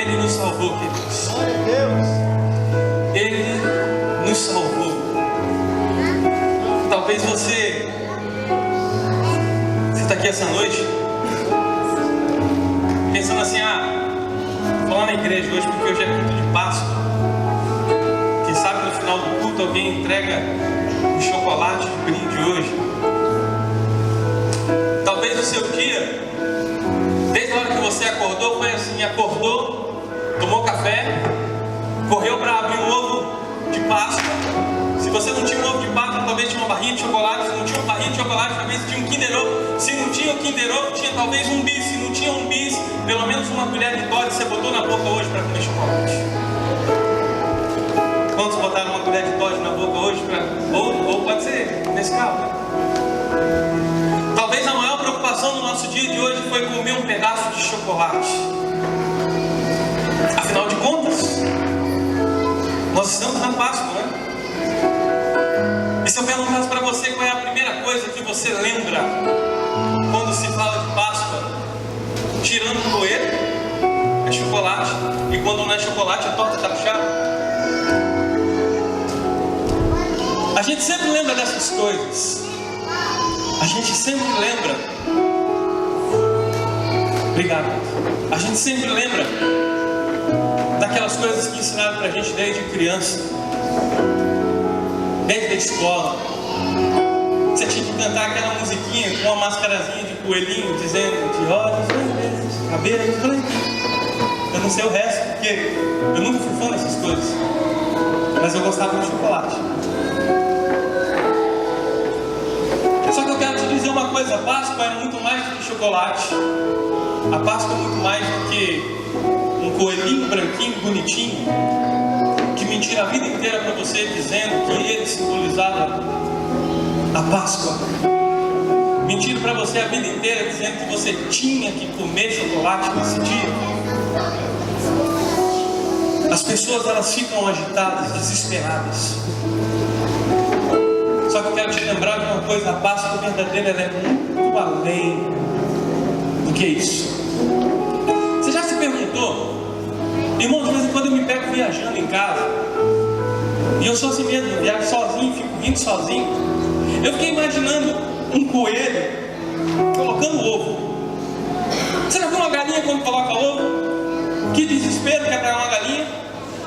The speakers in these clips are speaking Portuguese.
Ele nos salvou, queridos. Glória a Deus. Ele nos salvou. Talvez você está aqui essa noite pensando assim: vou lá na igreja hoje porque hoje é culto de Páscoa. Quem sabe no final do culto alguém entrega um chocolate de brinde hoje. Talvez o seu dia, desde a hora que você acordou, foi assim: acordou, tomou café, correu para abrir um ovo de Páscoa. Se você não tinha um ovo de Páscoa, talvez tinha uma barrinha de chocolate. Se não tinha uma barrinha de chocolate, talvez tinha um Kinder Ovo. Se não tinha o Kinder Ovo, tinha talvez um bis. Se não tinha um bis, pelo menos uma colher de Toddy você botou na boca hoje para comer chocolate. Quantos botaram uma colher de Toddy na boca hoje ou pode ser Nescau, né? Talvez a maior preocupação do nosso dia de hoje foi comer um pedaço de chocolate. Afinal de contas, nós estamos na Páscoa, né? E se eu perguntasse para você qual é a primeira coisa que você lembra quando se fala de Páscoa, tirando o coelho, é chocolate. E quando não é chocolate, é torta caprichada. A gente sempre lembra dessas coisas. A gente sempre lembra. Obrigado. A gente sempre lembra daquelas coisas que ensinaram pra gente desde criança, desde a escola. Você tinha que cantar aquela musiquinha com uma mascarazinha de coelhinho, dizendo de olhos vermelhos, cabelos brancos. Eu não sei o resto, porque eu nunca fui fã dessas coisas, mas eu gostava de chocolate. Só que eu quero te dizer uma coisa: a Páscoa é muito mais do que chocolate. A Páscoa é muito mais do que um coelhinho branquinho, bonitinho, que mentira a vida inteira para você, dizendo que ele simbolizava a Páscoa. Mentira para você a vida inteira, dizendo que você tinha que comer chocolate nesse dia. As pessoas, elas ficam agitadas, desesperadas. Só que eu quero te lembrar de uma coisa: a Páscoa verdadeira, ela é muito além do que isso. Você já se perguntou? Irmão, de vez em quando eu me pego viajando em casa, e eu sou assim mesmo, eu viajo sozinho, fico rindo sozinho. Eu fiquei imaginando um coelho colocando ovo. Você já viu uma galinha quando coloca ovo? Que desespero que é pegar uma galinha.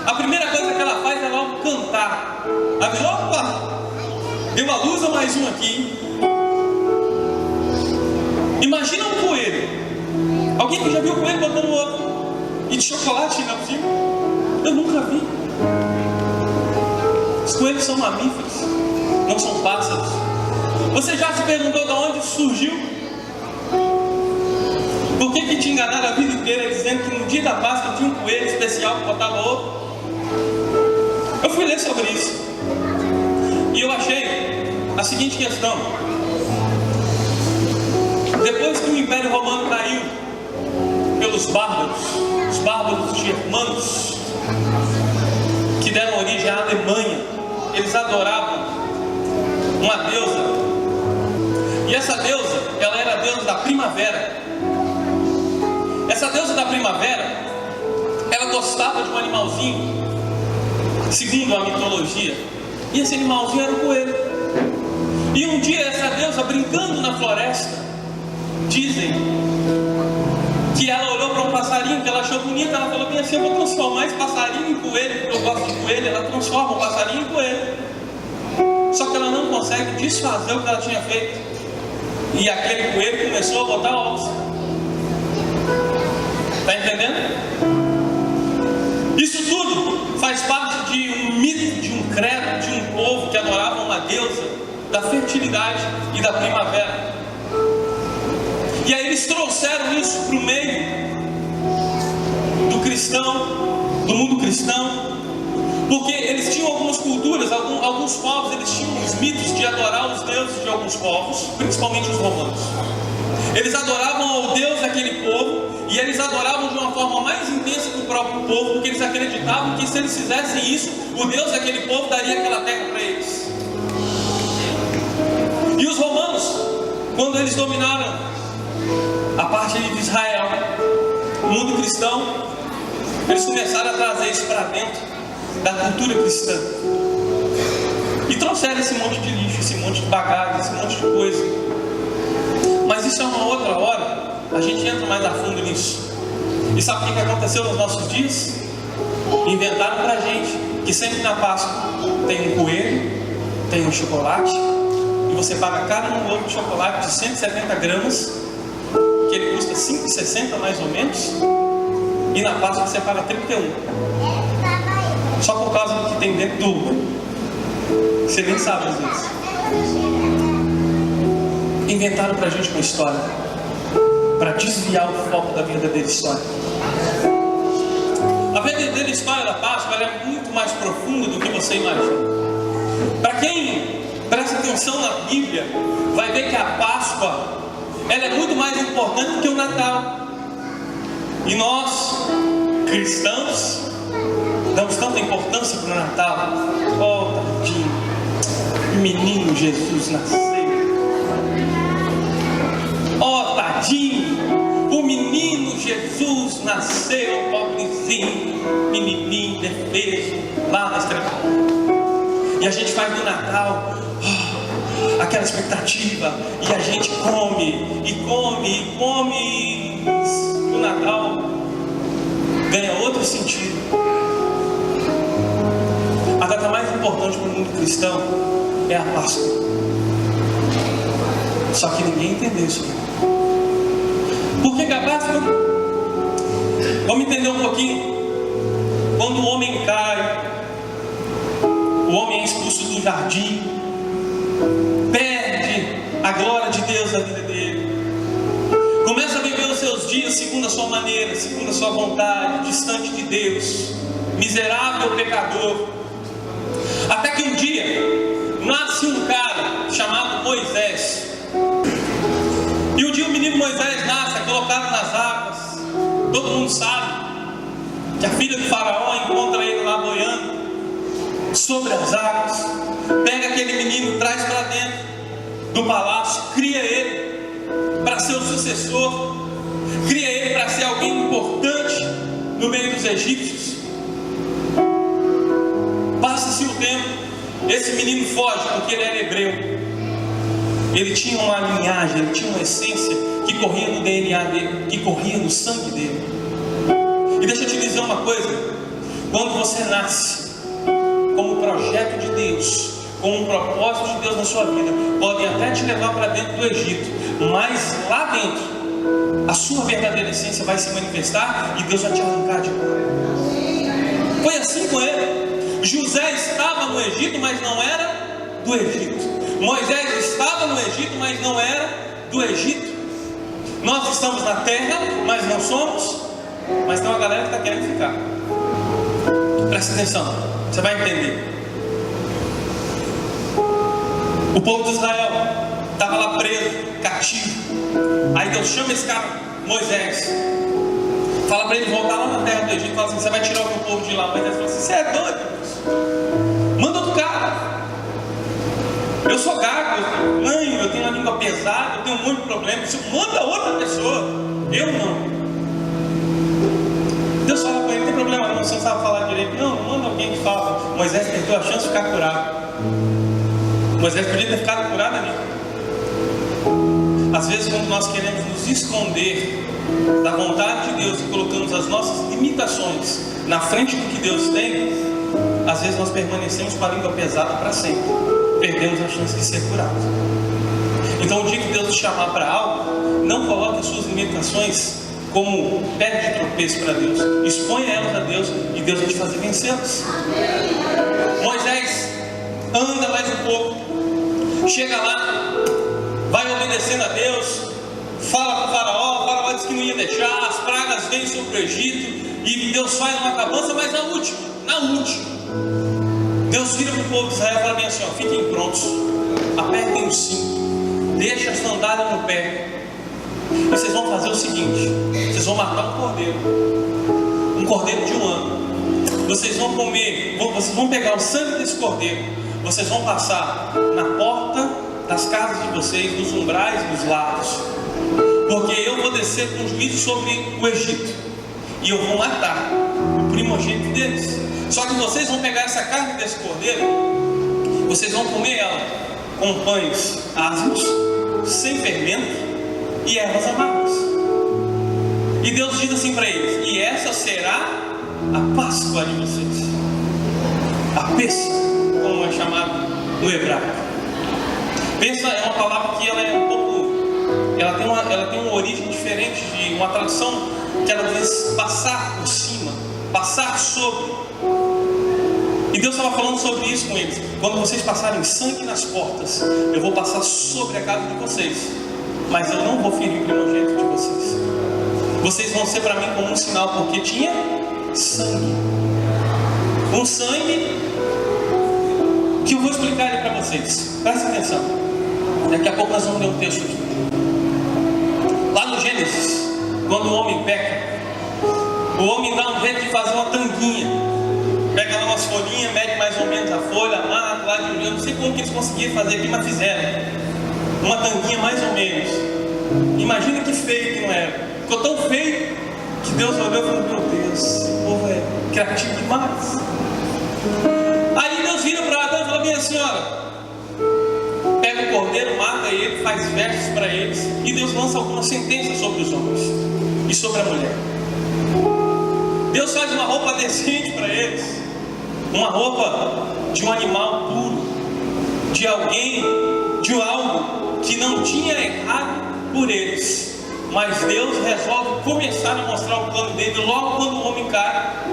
A primeira coisa que ela faz é logo cantar. Ela diz: opa, deu uma luz ou mais um aqui. Imagina um coelho. Alguém que já viu o coelho botando ovo? E de chocolate ainda por cima? Eu nunca vi. Os coelhos são mamíferos, não são pássaros. Você já se perguntou de onde surgiu? Por que te enganaram a vida inteira dizendo que no dia da Páscoa tinha um coelho especial que botava ovo? Eu fui ler sobre isso e eu achei a seguinte questão: depois que o Império Romano caiu pelos bárbaros, os bárbaros germanos, que deram origem à Alemanha, eles adoravam uma deusa, e essa deusa, ela era a deusa da primavera. Essa deusa da primavera, ela gostava de um animalzinho, segundo a mitologia, e esse animalzinho era o coelho. E um dia essa deusa, brincando na floresta, dizem que ela olhou para um passarinho que ela achou bonito. Ela falou bem assim: eu vou transformar esse passarinho em coelho, porque eu gosto de coelho. Ela transforma o passarinho em coelho. Só que ela não consegue desfazer o que ela tinha feito, e aquele coelho começou a botar ovos. Está entendendo? Isso tudo faz parte de um mito, de um credo, de um povo que adorava uma deusa da fertilidade e da primavera. E aí eles trouxeram isso para o meio do cristão, do mundo cristão, porque eles tinham algumas culturas, alguns povos, eles tinham os mitos de adorar os deuses de alguns povos, principalmente os romanos. Eles adoravam ao Deus daquele povo, e eles adoravam de uma forma mais intensa que o próprio povo, porque eles acreditavam que se eles fizessem isso, o Deus daquele povo daria aquela terra para eles. E os romanos, quando eles dominaram a parte de Israel, o mundo cristão, eles começaram a trazer isso para dentro da cultura cristã. E trouxeram esse monte de lixo, esse monte de bagagem, esse monte de coisa. Mas isso é uma outra hora, a gente entra mais a fundo nisso. E sabe o que aconteceu nos nossos dias? Inventaram pra gente que sempre na Páscoa tem um coelho, tem um chocolate, e você paga cada um ovo de chocolate de 170 gramas, que ele custa 5,60 mais ou menos, e na Páscoa você paga 31. Só por causa do que tem dentro do ovo. Você nem sabe às vezes. Inventaram pra gente uma história para desviar o foco da verdadeira história. A verdadeira história da Páscoa ela é muito mais profunda do que você imagina. Para quem presta atenção na Bíblia, vai ver que a Páscoa ela é muito mais importante do que o Natal. E nós, cristãos, damos tanta importância para o Natal. Oh, tadinho, o menino Jesus nasceu. Oh, tadinho, o menino Jesus nasceu, pobrezinho, menininho, defeso, lá na estrada. E a gente faz do Natal aquela expectativa, e a gente come, e come, e come, e o Natal ganha outro sentido. A data mais importante para o mundo cristão é a Páscoa. Só que ninguém entendeu isso. Por que a Páscoa? Vamos entender um pouquinho. Quando o homem cai, o homem é expulso do jardim, perde a glória de Deus na vida dele, começa a viver os seus dias segundo a sua maneira, segundo a sua vontade, distante de Deus, miserável pecador. Até que um dia nasce um cara chamado Moisés. E um dia o menino Moisés nasce, é colocado nas águas. Todo mundo sabe que a filha do faraó encontra ele lá boiando sobre as águas, pega aquele menino, traz para dentro do palácio, cria ele para ser o sucessor, cria ele para ser alguém importante no meio dos egípcios. Passa-se o tempo, esse menino foge porque ele era hebreu. Ele tinha uma linhagem, ele tinha uma essência que corria no DNA dele, que corria no sangue dele. E deixa eu te dizer uma coisa: quando você nasce como projeto de Deus, com um propósito de Deus na sua vida, podem até te levar para dentro do Egito, mas lá dentro a sua verdadeira essência vai se manifestar e Deus vai te arrancar de lá. Foi assim com ele. José estava no Egito, mas não era do Egito. Moisés estava no Egito, mas não era do Egito. Nós estamos na terra, mas não somos. Mas tem uma galera que está querendo ficar. Presta atenção, você vai entender. O povo de Israel estava lá preso, cativo. Aí Deus chama esse cara, Moisés, fala para ele voltar lá na terra do Egito. Fala assim: você vai tirar o meu povo de lá. Moisés fala assim: você é doido, Deus. Manda outro cara. Eu sou gago, eu lanho, eu tenho uma língua pesada, eu tenho um monte de problemas. Manda outra pessoa. Eu não. Deus fala para ele: não tem problema não, você não sabe falar direito. Não, manda alguém que fala. Moisés perdeu a chance de ficar curado. Moisés podia ter ficado curado ali. Às vezes, quando nós queremos nos esconder da vontade de Deus e colocamos as nossas limitações na frente do que Deus tem, às vezes nós permanecemos com a língua pesada para sempre. Perdemos a chance de ser curados. Então, o dia que Deus te chamar para algo, não coloque as suas limitações como pedra de tropeço para Deus. Exponha elas a Deus e Deus vai te fazer vencê-las. Moisés anda mais um pouco, chega lá, vai obedecendo a Deus, fala para o faraó diz que não ia deixar, as pragas vêm sobre o Egito, e Deus faz uma acabança, mas na última, Deus vira para o povo de Israel e fala bem assim: ó, fiquem prontos, apertem o cinto, deixem a sandália no pé, e vocês vão fazer o seguinte: vocês vão matar um cordeiro de 1 ano, vocês vão comer, vocês vão pegar o sangue desse cordeiro, vocês vão passar na porta das casas de vocês, nos umbrais dos lados, porque eu vou descer com juízo sobre o Egito, e eu vou matar primogênito deles. Só que vocês vão pegar essa carne desse cordeiro, vocês vão comer ela com pães ázimos, sem fermento e ervas amargas. E Deus diz assim para eles: e essa será a Páscoa de vocês, a Pesca, como é chamado no hebraico. Pesca é uma palavra que ela é um pouco, ela tem uma origem diferente de uma tradução que ela diz passar por cima, passar sobre. E Deus estava falando sobre isso com eles: quando vocês passarem sangue nas portas, eu vou passar sobre a casa de vocês, mas eu não vou ferir o primogênito de vocês. Vocês vão ser para mim como um sinal, porque tinha sangue. Um sangue que eu vou explicar ele para vocês. Presta atenção. Daqui a pouco nós vamos ler um texto aqui. Lá no Gênesis, quando o homem peca, o homem dá um jeito de fazer uma tanguinha. Pega lá umas folhinhas, mede mais ou menos a folha, amarra lá de um. Eu não sei como que eles conseguiram fazer aqui, mas fizeram. Uma tanguinha mais ou menos. Imagina que feio que não era. Ficou tão feio que Deus olhou e falou: meu Deus, esse povo é criativo demais. Aí Deus vira para Adão e fala: minha senhora, pega o cordeiro, mata ele, faz vestes para eles. E Deus lança algumas sentenças sobre os homens e sobre a mulher. Deus faz uma roupa decente para eles, uma roupa de um animal puro, de alguém, de algo que não tinha errado por eles. Mas Deus resolve começar a mostrar o plano dele logo quando o homem cai.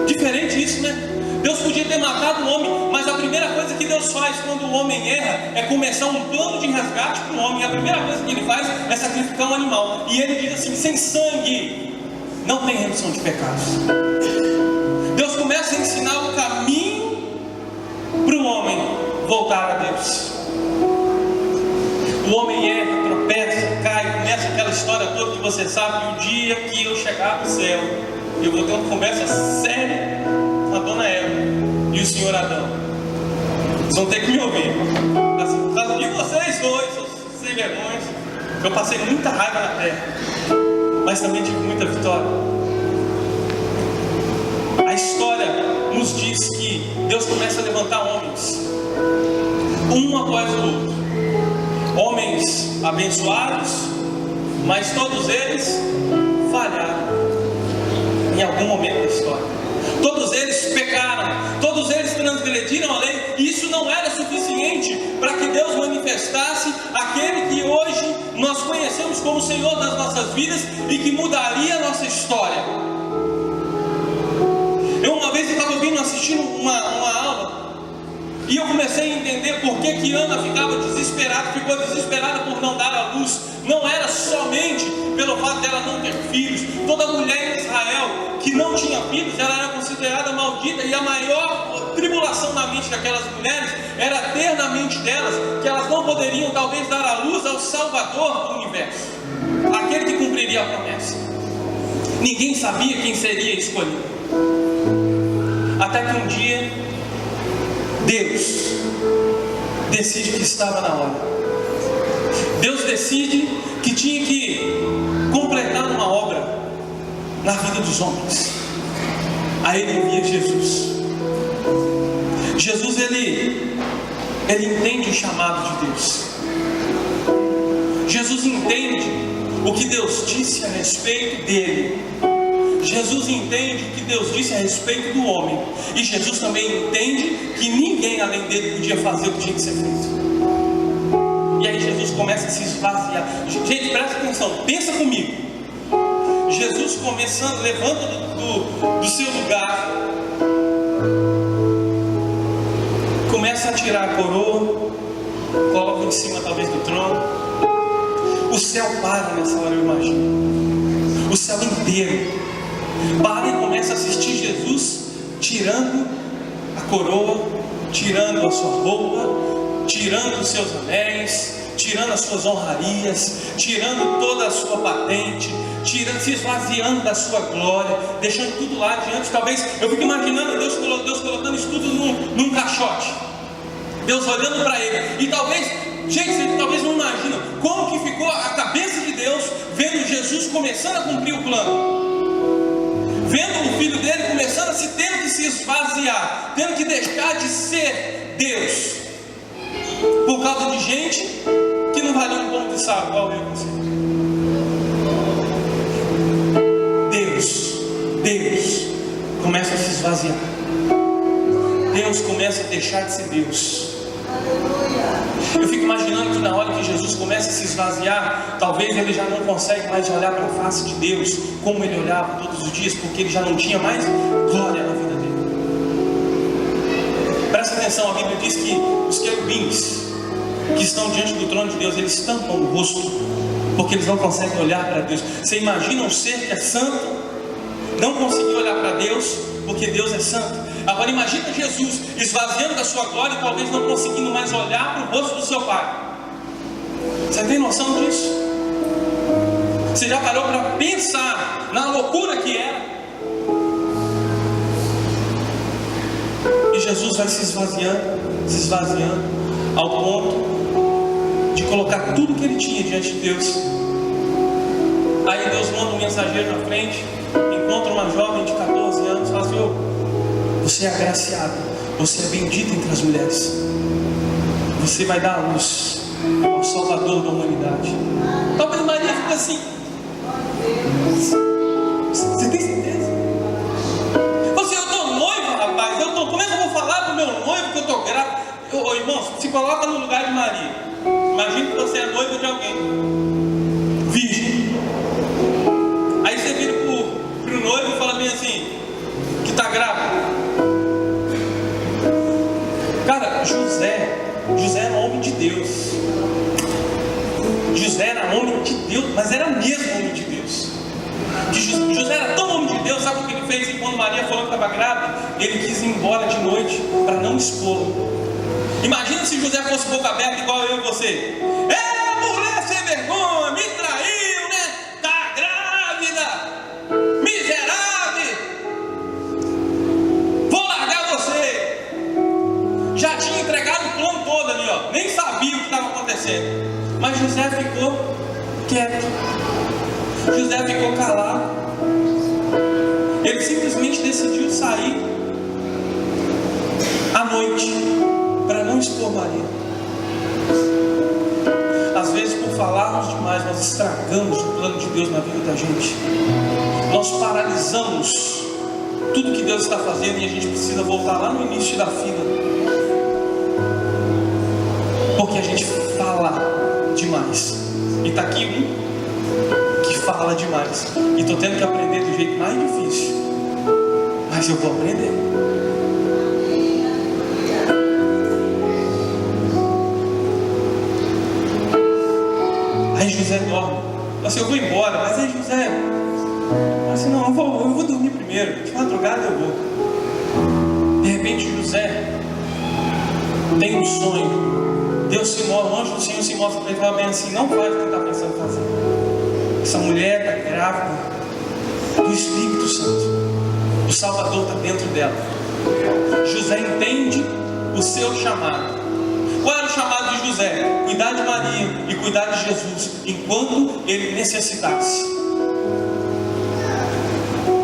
Diferente isso, né? Deus podia ter matado o homem, mas a primeira coisa que Deus faz quando o homem erra é começar um plano de resgate para o homem. A primeira coisa que ele faz é sacrificar um animal. E ele diz assim: sem sangue não tem remissão de pecados. Deus começa a ensinar o caminho para o homem voltar a Deus. O homem erra, tropeça, cai, começa aquela história toda que você sabe. O dia que eu chegar no céu, eu vou ter uma conversa séria com a dona Eva e o senhor Adão. Vocês vão ter que me ouvir. Assim, por causa de vocês dois, seus sem vergonhas, eu passei muita raiva na terra, mas também tive muita vitória. A história nos diz que Deus começa a levantar homens, um após o outro. Homens abençoados, mas todos eles falharam em algum momento da história. Todos eles pecaram, todos eles transgrediram a lei, e isso não era suficiente para que Deus manifestasse aquele que hoje nós conhecemos como Senhor das nossas vidas e que mudaria a nossa história. Eu uma vez estava assistindo uma aula, e eu comecei a entender por que Ana ficou desesperada por não dar à luz. Não era somente pelo fato dela não ter filhos. Toda mulher em Israel que não tinha filhos, ela era considerada maldita, e a maior tribulação na mente daquelas mulheres era ter na mente delas que elas não poderiam talvez dar à luz ao Salvador do universo, aquele que cumpriria a promessa. Ninguém sabia quem seria escolhido, até que um dia Deus decide que estava na hora. Deus decide que tinha que completar uma obra na vida dos homens. Aí ele envia Jesus. Jesus ele entende o chamado de Deus. Jesus entende o que Deus disse a respeito dele. Jesus entende o que Deus disse a respeito do homem. E Jesus também entende que ninguém além dele podia fazer o que tinha que ser feito. E aí Jesus começa a se esvaziar. Gente, presta atenção, pensa comigo. Jesus começando, levanta do seu lugar, começa a tirar a coroa, coloca em cima talvez do trono. O céu para nessa hora, eu imagino. O céu inteiro para e começa a assistir Jesus tirando a coroa, tirando a sua roupa, tirando os seus anéis, tirando as suas honrarias, tirando toda a sua patente, se esvaziando da sua glória, deixando tudo lá diante. Talvez eu fico imaginando Deus colocando isso tudo num caixote, Deus olhando para ele. E talvez, gente, vocês talvez não imaginam como que ficou a cabeça de Deus vendo Jesus começando a cumprir o plano, vendo o filho dele se tendo que se esvaziar, tendo que deixar de ser Deus, por causa de gente que não valia um ponto de sal, igual eu e você. Deus começa a se esvaziar. Deus começa a deixar de ser Deus. Eu fico imaginando que na hora que Jesus começa a se esvaziar, talvez ele já não consegue mais olhar para a face de Deus como ele olhava todos os dias, porque ele já não tinha mais glória na vida dele. Presta atenção, a Bíblia diz que os querubins que estão diante do trono de Deus, eles tampam o rosto, porque eles não conseguem olhar para Deus. Você imagina um ser que é santo não conseguir olhar para Deus, porque Deus é santo? Agora imagina Jesus esvaziando da sua glória e talvez não conseguindo mais olhar para o rosto do seu Pai. Você tem noção disso? Você já parou para pensar na loucura que era? E Jesus vai se esvaziando, ao ponto de colocar tudo que ele tinha diante de Deus. Aí Deus manda um mensageiro na frente, encontra uma jovem de 14 anos, fala assim: você é agraciado, você é bendita entre as mulheres, você vai dar a luz ao Salvador da humanidade. Talvez Maria fique assim: você tem certeza? Você, eu estou noiva, rapaz, como é que eu vou falar para o meu noivo que eu estou grávida? Irmãos, se coloca no lugar de Maria. Imagina que você é noiva de alguém, virgem. Aí você vira para o noivo e fala bem assim, que está grávida. Cara, José era homem de Deus. José era homem de Deus, mas era mesmo homem de Deus. José era tão homem de Deus, sabe o que ele fez? E quando Maria falou que estava grávida, ele quis ir embora de noite para não expô-lo. Imagina se José fosse boca aberta igual eu e você. Mulher sem vergonha, me traiu, né? Tá grávida, miserável, vou largar você. Já tinha entregado o plano todo ali, ó. Nem sabia o que estava acontecendo. Mas José ficou quieto. José ficou calado. Ele simplesmente decidiu sair à noite para não expor Maria. Às vezes, por falarmos demais, nós estragamos o plano de Deus na vida da gente. Nós paralisamos tudo que Deus está fazendo e a gente precisa voltar lá no início da fila, porque a gente fala demais. E está aqui um que fala demais, e estou tendo que aprender do jeito mais difícil, mas eu vou aprender. Aí José dorme. Assim, eu vou embora, mas aí José, assim, não, eu vou dormir primeiro, de madrugada eu vou. De repente José tem um sonho. Deus se mostra, o anjo do Senhor se mostra para ele e fala bem assim: não faz o que está pensando em fazer. Essa mulher está grávida do Espírito Santo. O Salvador está dentro dela. José entende o seu chamado. Qual era o chamado de José? Cuidar de Maria e cuidar de Jesus enquanto ele necessitasse.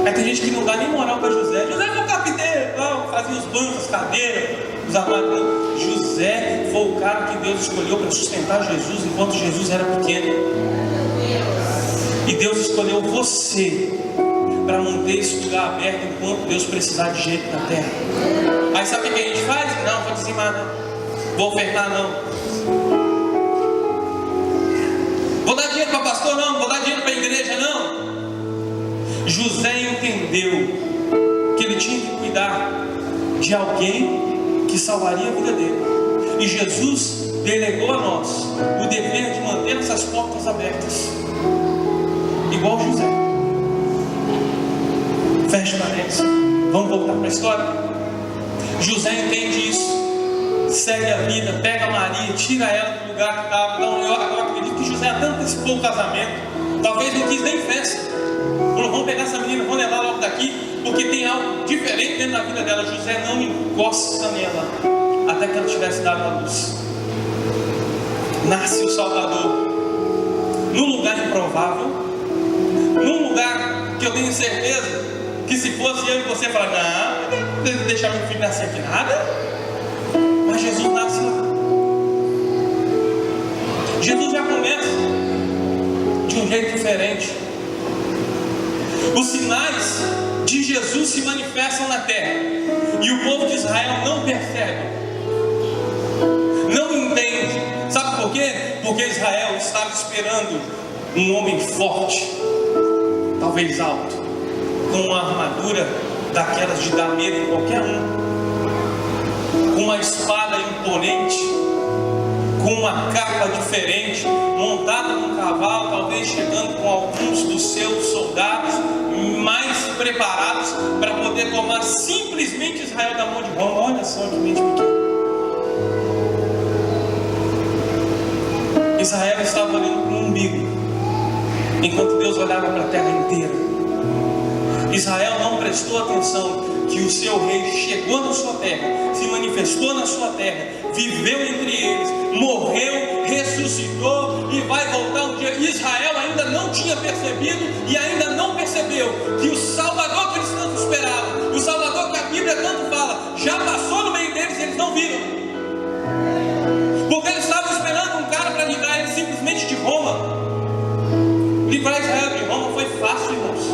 Aí tem gente que não dá nem moral para José. José foi o carpinteiro, fazia os bancos, as cadeiras, os armários. José foi o cara que Deus escolheu para sustentar Jesus enquanto Jesus era pequeno. E Deus escolheu você para manter esse lugar aberto enquanto Deus precisar de jeito na terra. Aí sabe o que a gente faz? Não, vou dizimar não, vou ofertar não, vou dar dinheiro para pastor não, vou dar dinheiro para a igreja não. José entendeu que ele tinha que cuidar de alguém que salvaria a vida dele, e Jesus delegou a nós o dever de manter essas portas abertas, igual José. Fecha para dentro. Vamos voltar para a história. José entende isso, segue a vida, pega Maria, tira ela do lugar que estava. Então, eu acredito que José até antecipou o casamento, talvez não quis nem festa. Falou: vamos pegar essa menina, vamos levar logo daqui, porque tem algo diferente dentro da vida dela. José não encosta nela até que ela tivesse dado a luz. Nasce o Salvador num lugar improvável, num lugar que eu tenho certeza que se fosse eu e você falar, não deixar meu filho nascer aqui nada. Mas Jesus nasce lá. Jesus já começa de um jeito diferente. Os sinais de Jesus se manifestam na terra, e o povo de Israel não percebe, não entende. Sabe por quê? Porque Israel estava esperando um homem forte, talvez alto, com uma armadura daquelas de dar medo em qualquer um, com uma espada imponente, com uma capa diferente, montado num cavalo, talvez chegando com alguns dos seus soldados mais preparados para poder tomar simplesmente Israel da mão de Roma. Olha só que mente pequena. Israel estava olhando para o umbigo, enquanto Deus olhava para a terra inteira. Israel não prestou atenção que o seu rei chegou na sua terra, se manifestou na sua terra, viveu entre eles, morreu, ressuscitou e vai voltar um dia. Israel ainda não tinha percebido e ainda não percebeu que o Salvador que eles tanto esperavam, o Salvador que a Bíblia tanto fala, já passou no meio deles e eles não viram, porque eles estavam esperando um cara para livrar eles simplesmente de Roma. Livrar Israel de Roma foi fácil, irmãos.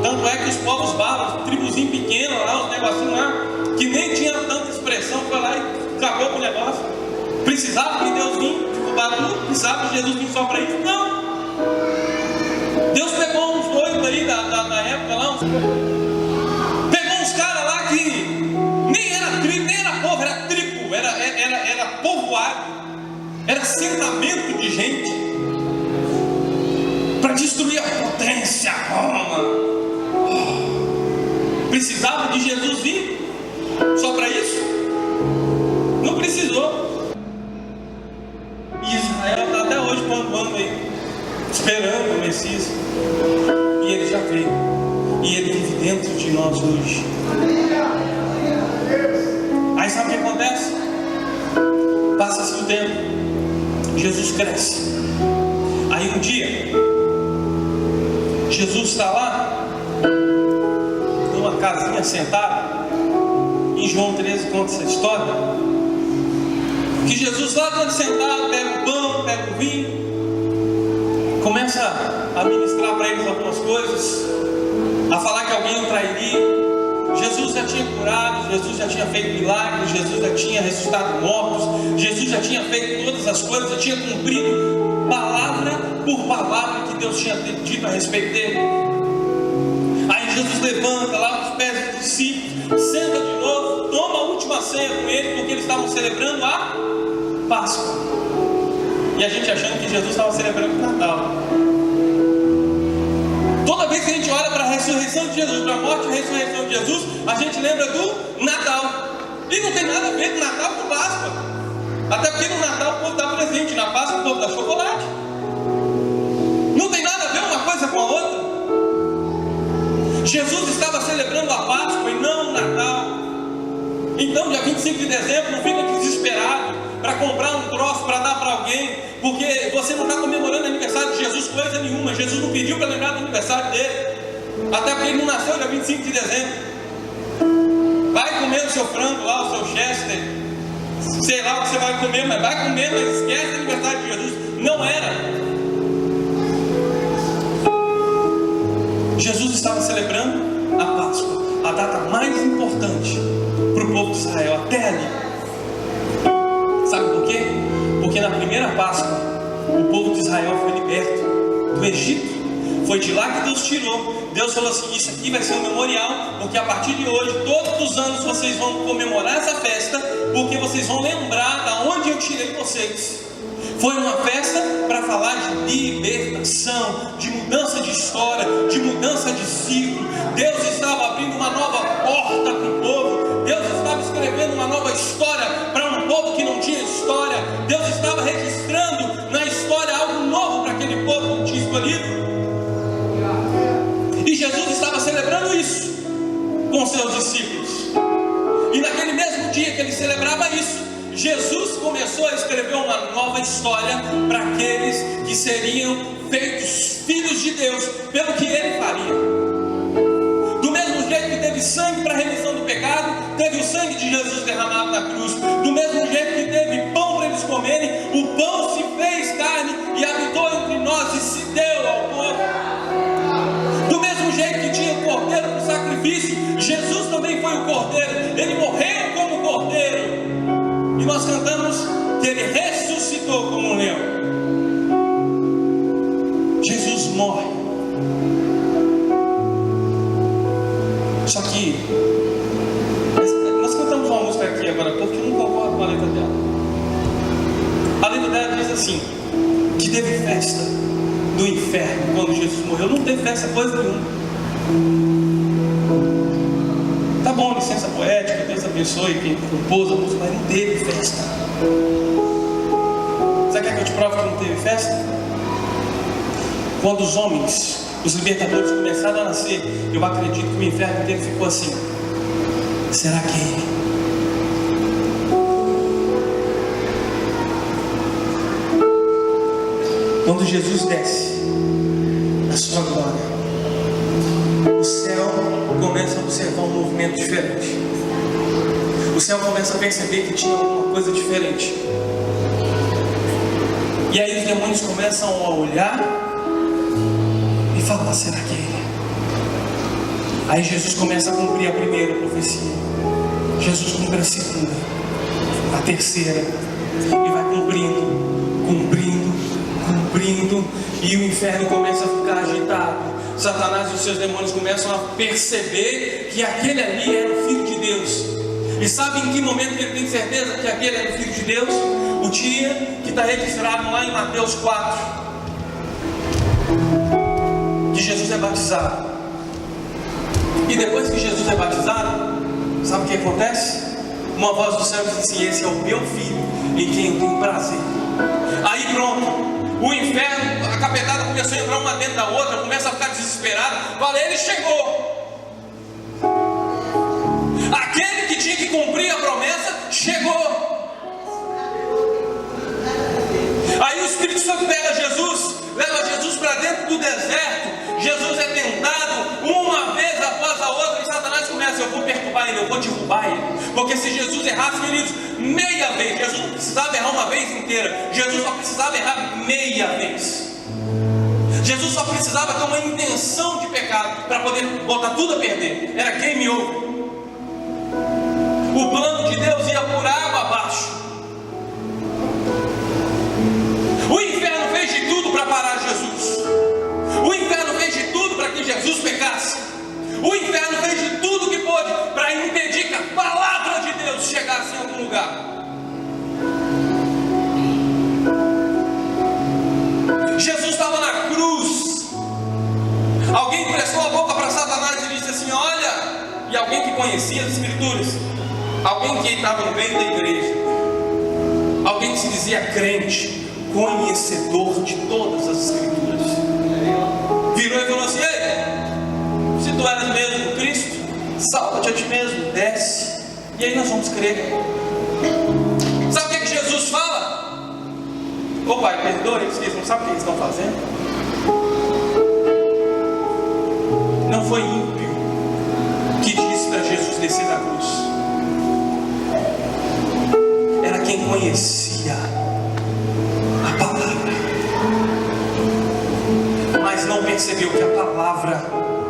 Tanto é que os povos bárbaros, tribuzinho pequeno lá, os negocinhos lá, que nem tinha tanta expressão, foi lá e acabou com o negócio. Precisava de Deus vir, derrubar tudo, precisava de Jesus vir só para isso? Não. Deus pegou uns doidos aí da época lá, pegou uns caras lá que nem era tribo, nem era povo, era tribo, era povoado, era assentamento de gente, para destruir a potência Roma. Precisava de Jesus vir só para isso? Não precisou. E Israel está até hoje bambando aí, esperando o Messias, e ele já veio, e ele vive dentro de nós hoje. Aí sabe o que acontece? Passa-se o tempo, Jesus cresce. Aí um dia Jesus está lá numa casinha sentado. Em João 13 conta essa história, que Jesus lá dentro sentado, pega o pão, pega o vinho, começa a ministrar para eles algumas coisas, a falar que alguém o trairia. Jesus já tinha curado, Jesus já tinha feito milagres, Jesus já tinha ressuscitado mortos, Jesus já tinha feito todas as coisas, já tinha cumprido palavra por palavra que Deus tinha dito a respeito dele. Aí Jesus levanta lá nos pés dos discípulos, senta de novo, toma a última ceia com ele, porque eles estavam celebrando a Páscoa. E a gente achando que Jesus estava celebrando o Natal. Toda vez que a gente olha para a ressurreição de Jesus, para a morte e a ressurreição de Jesus, a gente lembra do Natal. E não tem nada a ver com Natal com Páscoa. Até porque no Natal o povo dá presente, na Páscoa o povo dá chocolate. Não tem nada a ver uma coisa com a outra. Jesus estava celebrando a Páscoa e não o Natal. Então, dia 25 de dezembro, não fica desesperado para comprar um troço para dar para alguém, porque você não está comemorando o aniversário de Jesus coisa nenhuma. Jesus não pediu para lembrar do aniversário dele, até porque ele não nasceu dia 25 de dezembro. Vai comer o seu frango lá, o seu chester, sei lá o que você vai comer, mas vai comer, mas esquece o aniversário de Jesus. Não era. Jesus estava celebrando a Páscoa, a data mais importante para o povo de Israel até ali. Sabe por quê? Porque na primeira Páscoa o povo de Israel foi liberto do Egito. Foi de lá que Deus tirou. Deus falou assim: isso aqui vai ser um memorial, porque a partir de hoje, todos os anos vocês vão comemorar essa festa, porque vocês vão lembrar da onde eu tirei vocês. Foi uma festa para falar de libertação, de mudança de história, de mudança de ciclo. Deus estava abrindo uma nova porta para o povo. Deus estava escrevendo uma nova história para um povo que não tinha história. Deus estava registrando na história algo novo para aquele povo que não tinha escolhido. E Jesus estava celebrando isso com seus discípulos. E naquele mesmo dia que ele celebrava isso, Jesus começou a escrever uma nova história para aqueles que seriam feitos filhos de Deus pelo que ele faria. Do mesmo jeito que tinha cordeiro para o sacrifício, Jesus também foi o cordeiro. Ele morreu como cordeiro. E nós cantamos que ele ressuscitou como um leão. Jesus morre. Só que nós cantamos uma música aqui agora porque eu não concordo com a letra dela. A letra dela diz assim: que teve festa do inferno quando Jesus morreu. Não teve festa coisa nenhuma. Tá bom, licença poética, Deus abençoe quem compôs a música, mas não teve festa. Você quer que eu te prove que não teve festa? Quando os homens, os libertadores começaram a nascer, eu acredito que o inferno inteiro ficou assim: será que ele? Quando Jesus desce na sua glória, o céu começa a observar um movimento diferente. O céu começa a perceber que tinha alguma coisa diferente. E aí os demônios começam a olhar e falar: será que é ele? Aí Jesus começa a cumprir a primeira profecia. Jesus cumpre a segunda, a terceira, e vai cumprindo, e o inferno começa a ficar agitado. Satanás e os seus demônios começam a perceber que aquele ali era o Filho de Deus. E sabe em que momento ele tem certeza que aquele era o Filho de Deus? O dia que está registrado lá em Mateus 4, que Jesus é batizado. E depois que Jesus é batizado, sabe o que acontece? Uma voz do céu diz assim: esse é o meu Filho, em quem eu tenho prazer. Aí pronto, o inferno, a capetada começou a entrar uma dentro da outra, começa a ficar desesperado. Fala: ele chegou. Aquele que tinha que cumprir a promessa chegou. Aí o Espírito Santo pega Jesus, leva Jesus para dentro do deserto. Jesus é tentado uma vez após a outra, e Satanás começa: eu vou perturbar ele, eu vou derrubar ele. Porque se Jesus errasse, queridos, meia vez, Jesus não precisava errar uma vez inteira, Jesus só precisava errar meia vez. Jesus só precisava ter uma intenção de pecado para poder botar tudo a perder. Era game over. O plano de Deus ia por água abaixo. O inferno fez de tudo para parar Jesus. O inferno fez de tudo para que Jesus pecasse. O inferno fez de tudo que pôde para impedir que a palavra de Deus chegasse em algum lugar. Jesus estava na cruz. Alguém prestou a boca para Satanás e disse assim: olha. E alguém que conhecia as Escrituras, alguém que estava no meio da igreja, alguém que se dizia crente, conhecedor de todas as Escrituras, virou e falou assim: ei, se tu eras mesmo Cristo, salva-te a ti mesmo, desce, e aí nós vamos crer. Sabe o que Jesus fala? Ô Pai, perdoa eles, que eles não sabem o que eles estão fazendo. Não foi ímpio que disse para Jesus descer da cruz. Era quem conhecia a palavra, mas não percebeu que a palavra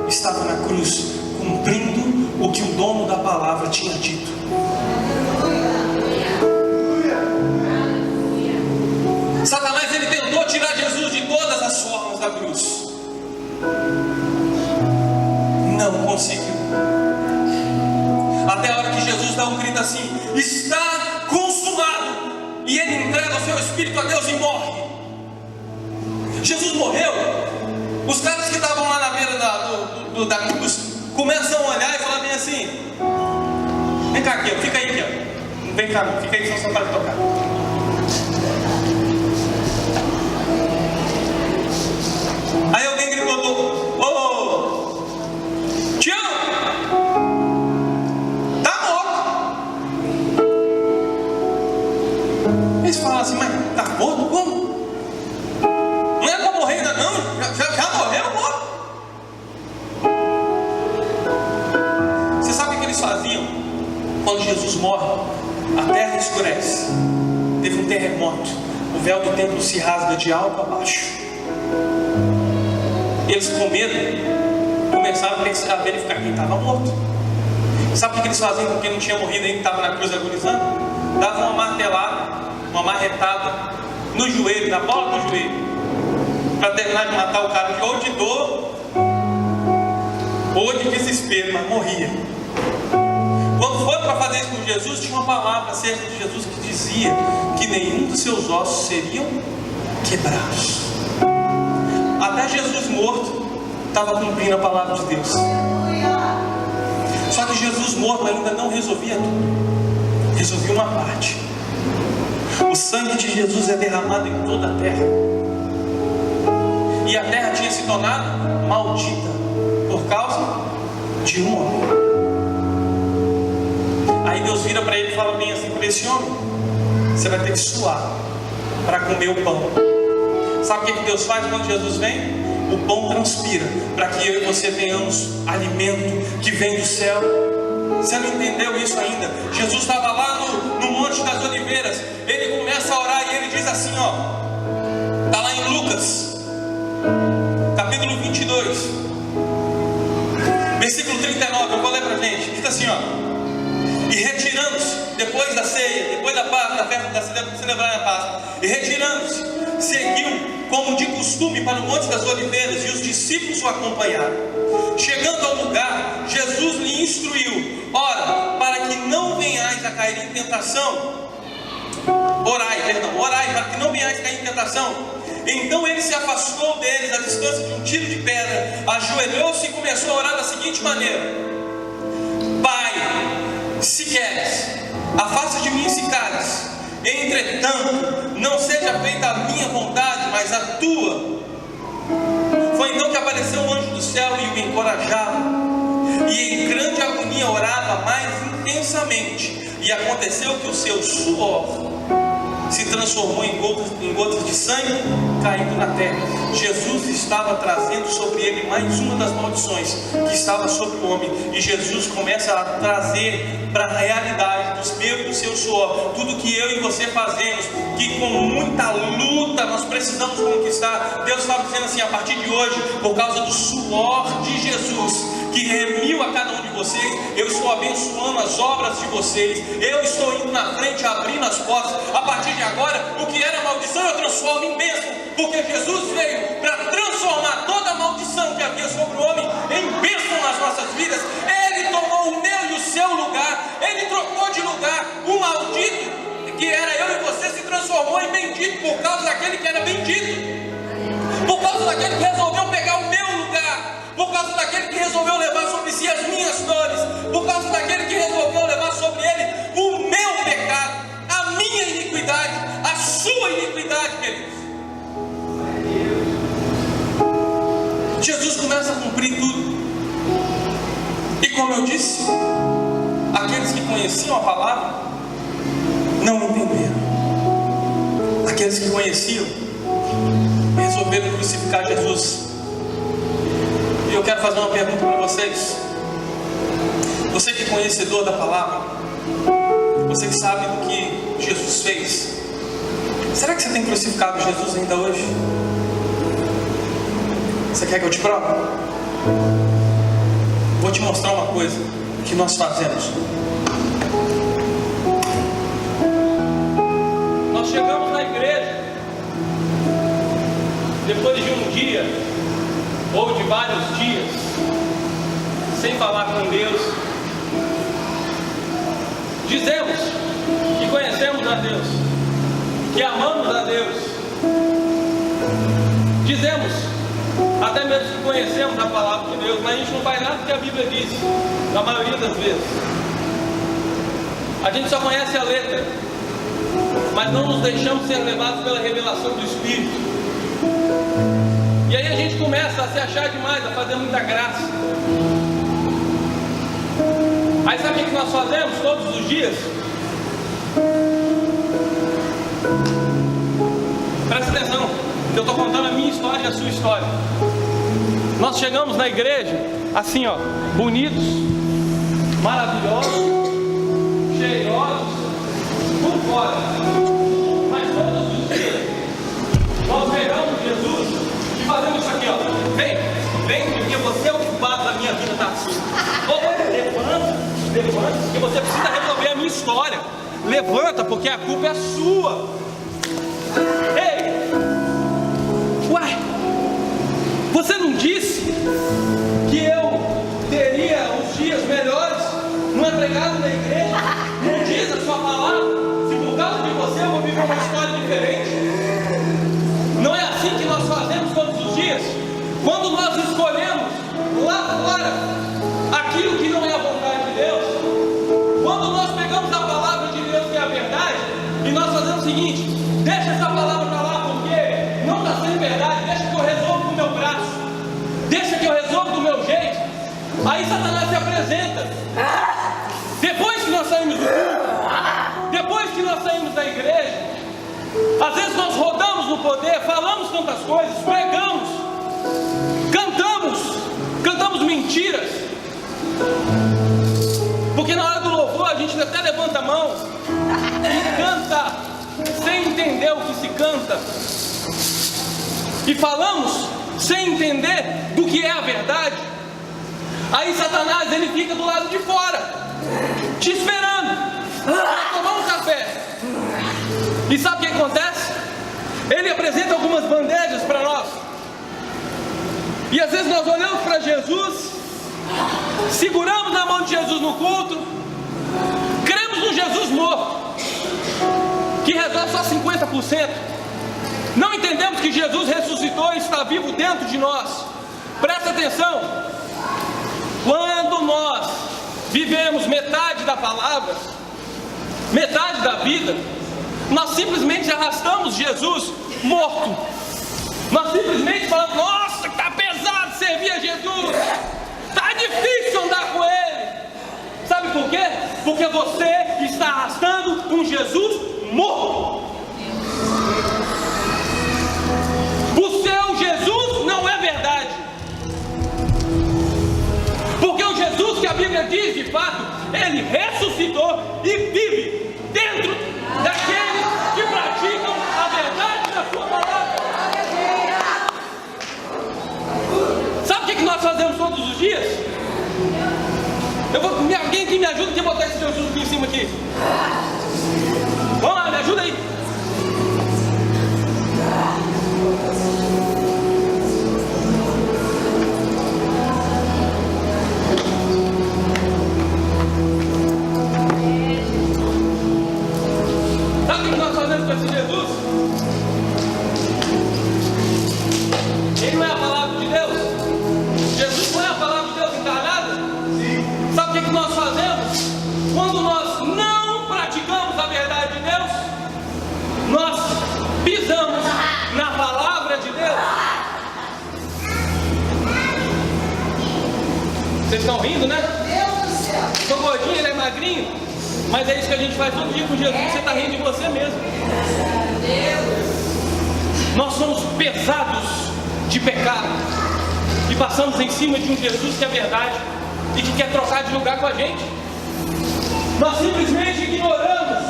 estava na cruz, cumprindo o que o dono da palavra tinha dito. Satanás, ele tentou tirar Jesus de todas as formas da cruz, não conseguiu. Até a hora que Jesus dá um grito assim: está consumado, e ele entrega o seu espírito a Deus e morre. Jesus morreu. Os caras que estavam lá na beira da cruz começam a olhar e falar bem assim: vem cá aqui, fica aí, aqui, não vem cá, não, fica aí, só para tocar. Aí alguém gritou: ô, Tião, tá morto. Eles falam assim: mas tá morto como? Não é para morrer ainda não, já morreu, morto. Você sabe o que eles faziam quando Jesus morre? A terra escurece, teve um terremoto, o véu do templo se rasga de alto a baixo. Eles com medo começaram a verificar quem estava morto. Sabe o que eles faziam com quem não tinha morrido ainda, estava na cruz agonizando? Davam uma martelada, uma marretada no joelho, na bola do joelho, para terminar de matar o cara, ou de dor ou de desespero, mas morria. Quando foram para fazer isso com Jesus, tinha uma palavra acerca de Jesus que dizia que nenhum dos seus ossos seriam quebrados. Até Jesus morto estava cumprindo a palavra de Deus. Só que Jesus morto ainda não resolvia tudo, resolvia uma parte. O sangue de Jesus é derramado em toda a terra, e a terra tinha se tornado maldita por causa de um homem. Aí Deus vira para ele e fala bem assim para esse homem: você vai ter que suar para comer o pão. Sabe o que Deus faz quando Jesus vem? O pão transpira, para que eu e você tenhamos alimento que vem do céu. Você não entendeu isso ainda? Jesus estava lá no Monte das Oliveiras. Ele começa a orar e ele diz assim, ó, está lá em Lucas capítulo 22 versículo 39, eu vou ler para a gente. Diz assim, ó: e retirando-se, depois da ceia, depois da Páscoa, da festa da celebrar a Páscoa, e retirando-se, seguiu como de costume para o Monte das Oliveiras, e os discípulos o acompanharam. Chegando ao lugar, Jesus lhe instruiu: ora, para que não venhais a cair em tentação, orai para que não venhais a cair em tentação. Então ele se afastou deles à distância de um tiro de pedra, ajoelhou-se e começou a orar da seguinte maneira: Pai, se queres, afasta de mim esse cálice. Entretanto, não seja feita a minha vontade, mas a tua. Foi então que apareceu um anjo do céu e o encorajava, e em grande agonia orava mais intensamente. E aconteceu que o seu suor se transformou em gotas de sangue caindo na terra. Jesus estava trazendo sobre ele mais uma das maldições que estava sobre o homem. E Jesus começa a trazer para a realidade dos meus e do seu suor tudo que eu e você fazemos, que com muita luta nós precisamos conquistar. Deus estava dizendo assim: a partir de hoje, por causa do suor de Jesus que remiu a cada um de vocês, eu estou abençoando as obras de vocês. Eu estou indo na frente, abrindo as portas. A partir de agora, o que era maldição eu transformo em bênção, porque Jesus veio para transformar toda a maldição que havia sobre o homem em bênção nas nossas vidas. Ele tomou o meu e o seu lugar. Ele trocou de lugar. O maldito, que era eu e você, se transformou em bendito por causa daquele que era bendito, por causa daquele que resolveu pegar o meu lugar, por causa daquele que resolveu levar sobre si as minhas dores, por causa daquele que resolveu levar sobre ele o meu pecado, a minha iniquidade, a sua iniquidade, queridos. Jesus começa a cumprir tudo. E como eu disse, aqueles que conheciam a palavra não entenderam. Aqueles que conheciam resolveram crucificar Jesus. E eu quero fazer uma pergunta para vocês. Você que é conhecedor da palavra, você que sabe do que Jesus fez, será que você tem crucificado Jesus ainda hoje? Você quer que eu te prove? Vou te mostrar uma coisa que nós fazemos. Nós chegamos na igreja depois de um dia ou de vários dias sem falar com Deus. Dizemos que conhecemos a Deus, que amamos a Deus. Dizemos até mesmo que conhecemos a palavra de Deus, mas a gente não faz nada que a Bíblia diz, na maioria das vezes. A gente só conhece a letra, mas não nos deixamos ser levados pela revelação do Espírito. E aí a gente começa a se achar demais, a fazer muita graça. Aí sabe o que nós fazemos todos os dias? Presta atenção, eu estou contando a minha história e a sua história. Nós chegamos na igreja assim, ó, bonitos, maravilhosos, cheirosos, por fora. Mas todos os dias nós pegamos Jesus e fazemos isso aqui, ó. Vem, porque você é o culpado da minha está assim. Levanta, porque você precisa resolver a minha história. Levanta, porque a culpa é sua. Ei! Uai! Você não disse que eu teria os dias melhores? Não é pregado na igreja? Não diz a sua palavra? Se por causa de você eu vou viver uma história diferente? Não é assim que nós fazemos todos os dias? Quando nós escolhemos lá fora aquilo que não é a vontade de Deus, quando nós pegamos a palavra de Deus, que é a verdade, e nós fazemos o seguinte: deixa essa palavra para lá, porque não está sendo verdade, deixa que eu resolvo com o meu braço, deixa que eu resolvo do meu jeito. Aí Satanás se apresenta. Depois que nós saímos do culto, depois que nós saímos da igreja, às vezes nós rodamos no poder, falamos tantas coisas, pregamos, cantamos mentiras, porque na hora do louvor a gente até levanta a mão e canta sem entender o que se canta, e falamos sem entender do que é a verdade. Aí Satanás, ele fica do lado de fora, te esperando para tomar um café. E sabe o que acontece? Ele apresenta algumas bandejas para nós. E às vezes nós olhamos para Jesus, seguramos na mão de Jesus no culto, cremos no Jesus morto, que resolve só 50%. Não entendemos que Jesus ressuscitou e está vivo dentro de nós. Presta atenção. Quando nós vivemos metade da palavra, metade da vida, nós simplesmente arrastamos Jesus morto. Nós simplesmente falamos: nossa, está pesado servir a Jesus, está difícil andar com Ele. Sabe por quê? Porque você está arrastando um Jesus morto. O seu Jesus não é verdade. Porque o Jesus que a Bíblia diz, de fato, Ele ressuscitou e vive dentro daqueles que praticam a verdade da sua palavra. Sabe o que nós fazemos todos os dias? Alguém aqui me ajuda, que botar esse Jesus aqui em cima aqui. Vamos lá, me ajuda aí. Sabe o que nós fazemos com esse Jesus? Ele não é a palavra de Deus. Jesus não é a palavra de Deus encarnada. Sabe o que nós fazemos? Quando nós não praticamos a verdade de Deus, nós pisamos na palavra de Deus. Vocês estão rindo, né? Sou gordinho, ele é magrinho, mas é isso que a gente faz todo dia com Jesus. Você está rindo de você mesmo. Nós somos pesados de pecado e passamos em cima de um Jesus que é verdade e que quer trocar de lugar com a gente. Nós simplesmente ignoramos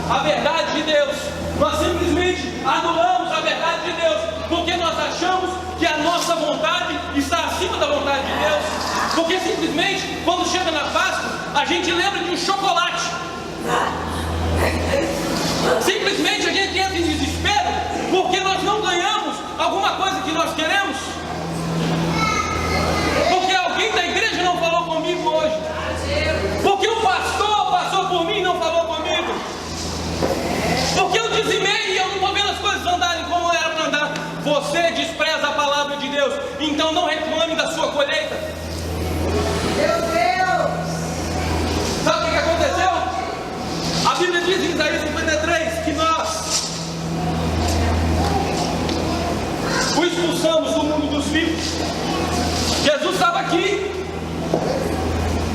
a verdade de Deus. Nós simplesmente anulamos a verdade de Deus, porque nós achamos que a nossa vontade está acima da vontade de Deus. Porque simplesmente, quando chega na Páscoa, a gente lembra de um chocolate. Simplesmente a gente entra em desespero porque nós não ganhamos alguma coisa que nós queremos. Porque alguém da igreja não falou comigo hoje. Porque o pastor passou por mim e não falou comigo. Porque eu dizimei e eu não estou vendo as coisas andarem como era para andar. Você despreza a palavra de Deus, então não reclame da sua colheita. Meu Deus! Sabe o que aconteceu? A Bíblia diz em Isaías 53 que nós o expulsamos do mundo dos vivos. Jesus estava aqui.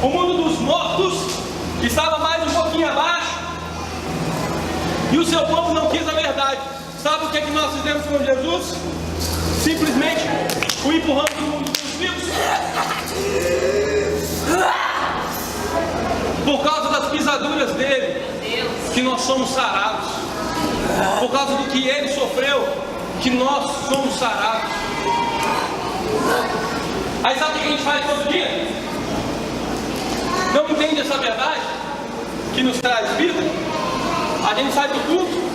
O mundo dos mortos estava mais um pouquinho abaixo. E o seu povo não quis a verdade. Sabe o que nós fizemos com Jesus? Simplesmente o empurramos do mundo dos vivos. Por causa das pisaduras dele, que nós somos sarados. Por causa do que ele sofreu, que nós somos sarados. Aí sabe o que a gente faz todo dia? essa verdade que nos traz vida, a gente sai do culto.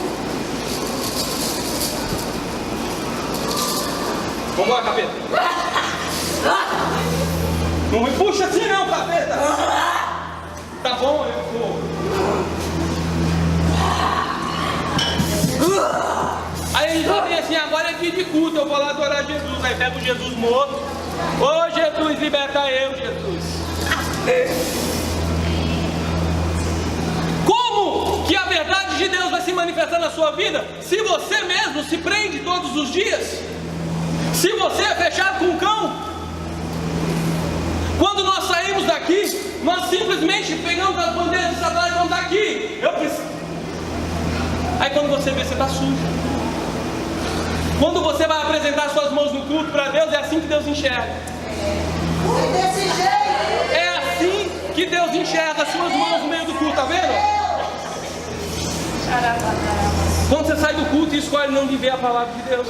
Vamos embora, capeta. Não me puxa assim não, capeta. Tá bom, eu vou. Aí a gente fala assim, agora é dia de culto, eu vou lá adorar Jesus. Aí pega o Jesus morto. Ô Jesus, liberta eu, Jesus. Como que a verdade de Deus vai se manifestar na sua vida se você mesmo se prende todos os dias? Se você é fechado com um cão? Quando nós saímos daqui, nós simplesmente pegamos as bandeiras de Satanás e vamos daqui. Eu preciso. Aí quando você vê, você está sujo. Quando você vai apresentar suas mãos no culto para Deus, é assim que Deus enxerga. É assim que Deus enxerga as suas mãos no meio do culto, tá vendo? Quando você sai do culto e escolhe não viver a palavra de Deus.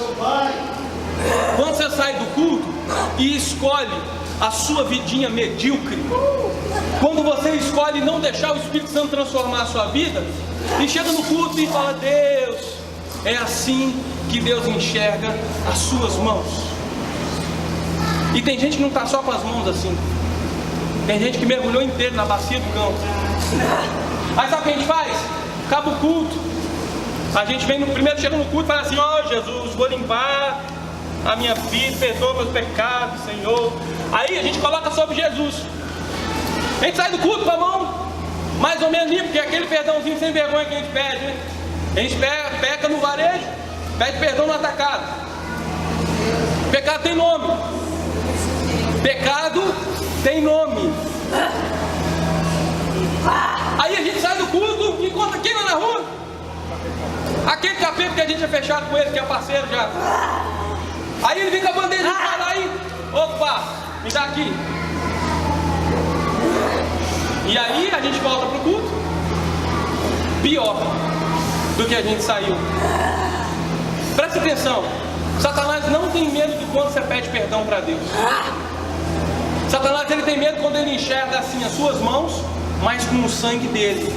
Quando você sai do culto e escolhe a sua vidinha medíocre. Quando você escolhe não deixar o Espírito Santo transformar a sua vida. E chega no culto e fala, Deus, é assim que Deus enxerga as suas mãos. E tem gente que não está só com as mãos assim. Tem gente que mergulhou inteiro na bacia do cão. Aí sabe o que a gente faz? Acaba o culto. A gente vem no primeiro, chega no culto e fala assim, ó Jesus, vou limpar a minha vida, perdoa meus pecados, Senhor. Aí a gente coloca sobre Jesus. A gente sai do culto com a mão mais ou menos limpo, porque é aquele perdãozinho sem vergonha que a gente pede, né? A gente peca no varejo, pede perdão no atacado. Pecado tem nome. Pecado tem nome. Aí a gente sai do culto e encontra quem lá na rua? Aquele capeta que a gente é fechado com ele, que é parceiro já. Aí ele vem com a bandeja e fala aí, opa, me dá aqui. E aí a gente volta pro culto pior do que a gente saiu. Presta atenção, Satanás não tem medo de quando você pede perdão para Deus. Satanás ele tem medo quando ele enxerga assim as suas mãos, mas com o sangue dele.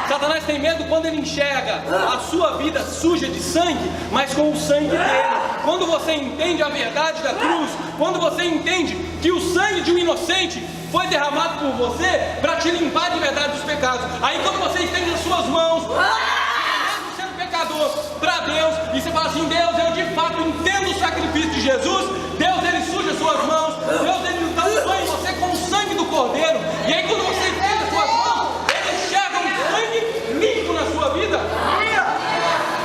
Satanás tem medo quando ele enxerga a sua vida suja de sangue, mas com o sangue dele. Quando você entende a verdade da cruz, quando você entende que o sangue de um inocente foi derramado por você para te limpar de verdade dos pecados. Aí quando você estende as suas mãos, mesmo sendo pecador, para Deus, e você fala assim, Deus, eu de fato entendo o sacrifício de Jesus, Deus ele suja as suas mãos, Deus ele dá um banho em você com o sangue do Cordeiro. E aí quando você estende as suas mãos, ele enxerga um sangue limpo na sua vida.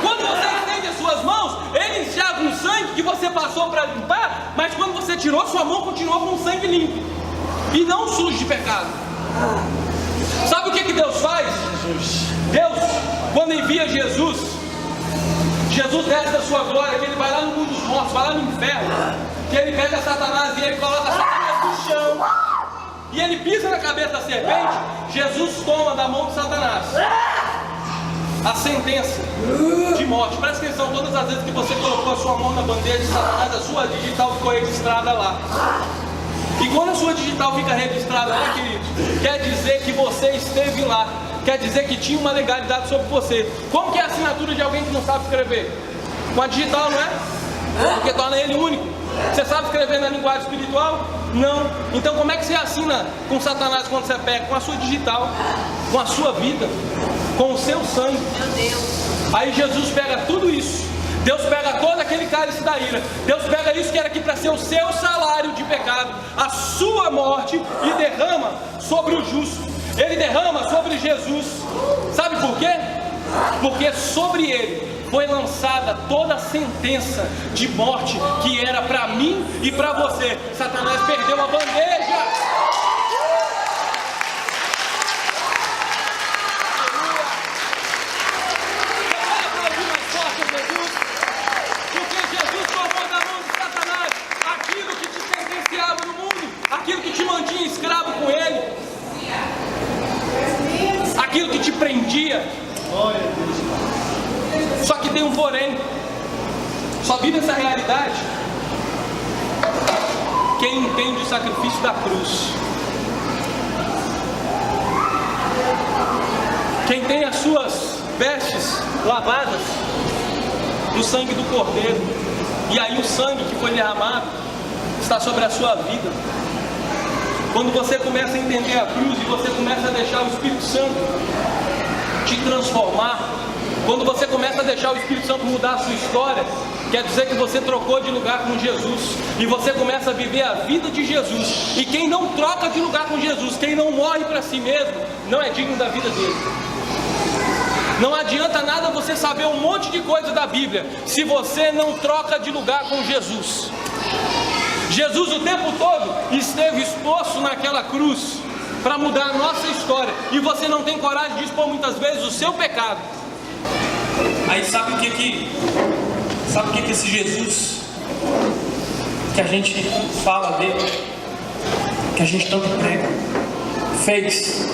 Quando você estende as suas mãos, ele enxerga um sangue que você passou para limpar, mas quando você tirou sua mão, continuou com um sangue limpo e não sujo de pecado. Sabe o que Deus faz? Deus, quando envia Jesus desce da sua glória, que ele vai lá no mundo dos mortos, vai lá no inferno, que ele pega Satanás e ele coloca Satanás no chão e ele pisa na cabeça da serpente. Jesus toma da mão de Satanás a sentença de morte. Presta atenção, todas as vezes que você colocou a sua mão na bandeja de Satanás, a sua digital ficou registrada lá. E quando a sua digital fica registrada lá, querido, quer dizer que você esteve lá, quer dizer que tinha uma legalidade sobre você. Como que é a assinatura de alguém que não sabe escrever? Com a digital, não é? Porque torna ele único. Você sabe escrever na linguagem espiritual? Não. Então como é que você assina com Satanás quando você pega? Com a sua digital, com a sua vida, com o seu sangue. Meu Deus. Aí Jesus pega tudo isso. Deus pega todo aquele cálice da ira. Deus pega isso que era aqui para ser o seu salário de pecado, a sua morte, e derrama sobre o justo. Ele derrama sobre Jesus. Sabe por quê? Porque sobre ele foi lançada toda a sentença de morte que era para mim e para você. Satanás perdeu a bandeja. Aquilo que te mantinha escravo com ele, aquilo que te prendia. Só que tem um porém. Só vive essa realidade quem entende o sacrifício da cruz. lavadas no sangue do Cordeiro. E aí o sangue que foi derramado está sobre a sua vida. Quando você começa a entender a cruz e você começa a deixar o Espírito Santo te transformar, quando você começa a deixar o Espírito Santo mudar a sua história, quer dizer que você trocou de lugar com Jesus, e você começa a viver a vida de Jesus. E quem não troca de lugar com Jesus, quem não morre para si mesmo, não é digno da vida dele. Não adianta nada você saber um monte de coisa da Bíblia, se você não troca de lugar com Jesus. Jesus o tempo todo esteve exposto naquela cruz para mudar a nossa história, e você não tem coragem de expor muitas vezes o seu pecado. Aí sabe o que esse Jesus que a gente fala dele, que a gente tanto prega, fez?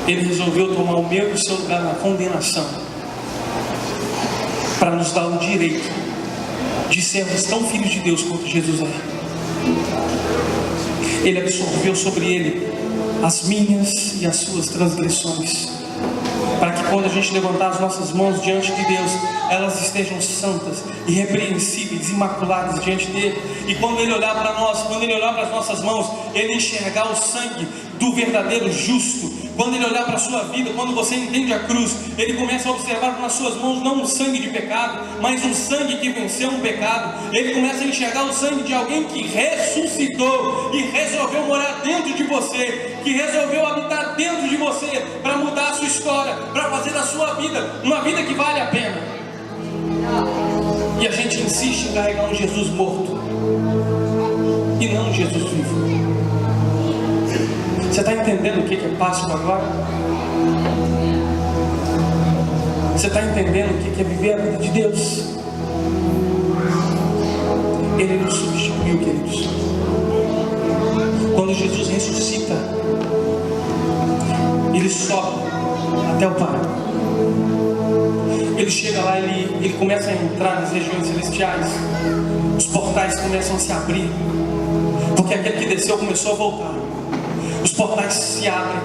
Ele resolveu tomar o meu e o seu lugar na condenação, para nos dar o direito de sermos tão filhos de Deus quanto Jesus é. Ele absorveu sobre ele as minhas e as suas transgressões, para que quando a gente levantar as nossas mãos diante de Deus, elas estejam santas, irrepreensíveis, imaculadas diante dele. E quando ele olhar para nós, quando ele olhar para as nossas mãos, ele enxergar o sangue do verdadeiro justo. Quando ele olhar para a sua vida, quando você entende a cruz, ele começa a observar nas suas mãos não um sangue de pecado, mas um sangue que venceu um pecado. Ele começa a enxergar o sangue de alguém que ressuscitou e resolveu morar dentro de você, que resolveu habitar dentro de você, para mudar a sua história, para fazer da sua vida uma vida que vale a pena. E a gente insiste em carregar um Jesus morto e não um Jesus vivo. Você está entendendo o que é Páscoa agora? Você está entendendo o que é viver a vida de Deus? Ele nos substituiu, queridos. Quando Jesus ressuscita, ele sobe até o Pai. Ele chega lá, ele começa a entrar nas regiões celestiais. Os portais começam a se abrir, porque aquele que desceu começou a voltar. Os portais se abrem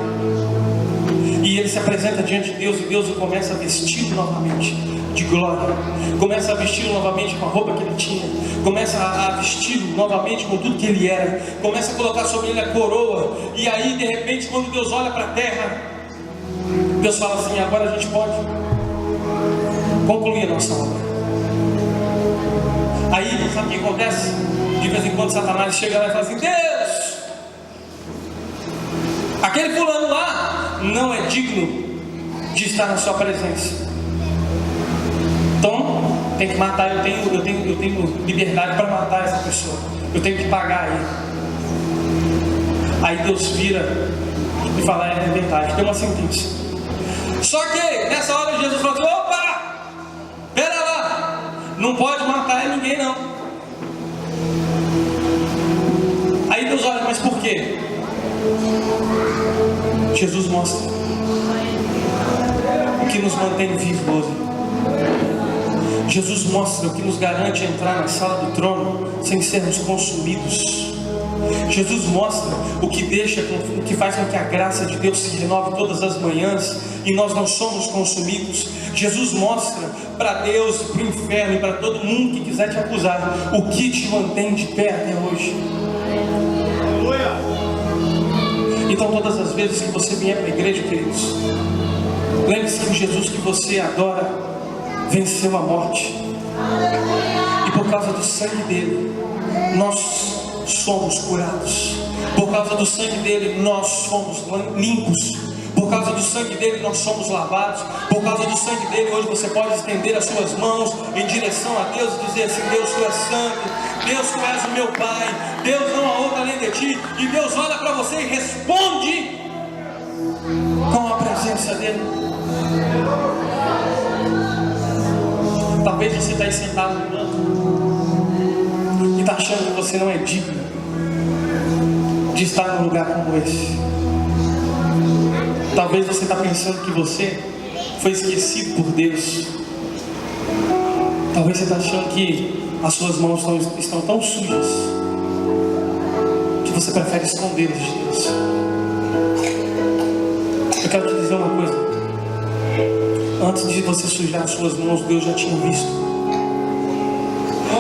e ele se apresenta diante de Deus, e Deus o começa a vestir novamente de glória, começa a vestir novamente com a roupa que ele tinha, começa a vestir novamente com tudo que ele era, começa a colocar sobre ele a coroa. E aí de repente, quando Deus olha para a terra, Deus fala assim: agora a gente pode concluir a nossa obra. Aí sabe o que acontece? De vez em quando Satanás chega lá e fala assim: Deus, aquele fulano lá não é digno de estar na sua presença, então tem que matar. Eu tenho liberdade para matar essa pessoa, eu tenho que pagar ele. Aí Deus vira e fala: é verdade, tem uma sentença. Só que nessa hora Jesus falou assim: opa, pera lá, não pode matar ninguém não. Aí Deus olha: mas por quê? Jesus mostra o que nos mantém vivos hoje. Jesus mostra o que nos garante entrar na sala do trono sem sermos consumidos. Jesus mostra o que faz com que a graça de Deus se renove todas as manhãs e nós não somos consumidos. Jesus mostra para Deus, para o inferno e para todo mundo que quiser te acusar, o que te mantém de pé até hoje. Então todas as vezes que você vier para a igreja, queridos, lembre-se que o Jesus que você adora venceu a morte, e por causa do sangue dele nós somos curados. Por causa do sangue dele nós somos limpos. Por causa do sangue dele nós somos lavados. Por causa do sangue dele hoje você pode estender as suas mãos em direção a Deus e dizer assim: Deus, tu és santo, Deus, tu és o meu Pai, Deus, não há outro além de ti. E Deus olha para você e responde com a presença dele. Talvez você está aí sentado no banco e está achando que você não é digno de estar num lugar como esse. Talvez você está pensando que você foi esquecido por Deus. Talvez você está achando que as suas mãos estão tão sujas que você prefere escondê-las de Deus. Eu quero te dizer uma coisa: Antes de você sujar as suas mãos, Deus já tinha visto.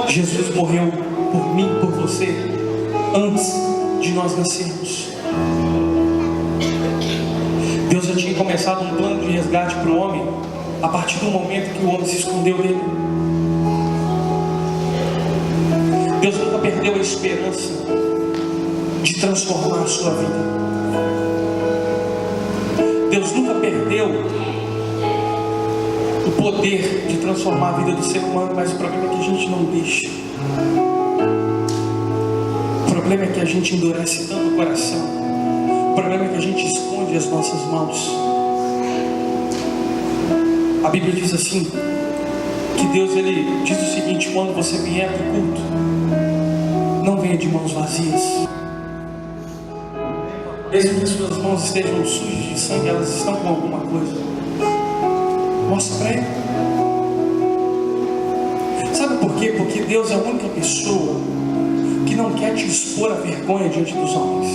Jesus morreu por mim, por você, antes de nós nascermos. Deus já tinha começado um plano de resgate para o homem, a partir do momento que o homem se escondeu dele. Deus nunca perdeu a esperança de transformar a sua vida. Deus nunca perdeu o poder de transformar a vida do ser humano, mas o problema é que a gente não deixa. O problema é que a gente endurece tanto o coração. O problema é que a gente esconde as nossas mãos. A Bíblia diz assim, que Deus, ele diz o seguinte: quando você vier para o culto, não venha de mãos vazias. Mesmo que suas mãos estejam sujas de sangue, elas estão com alguma coisa. Mostra para ele. Sabe por quê? Porque Deus é a única pessoa que não quer te expor a vergonha diante dos homens.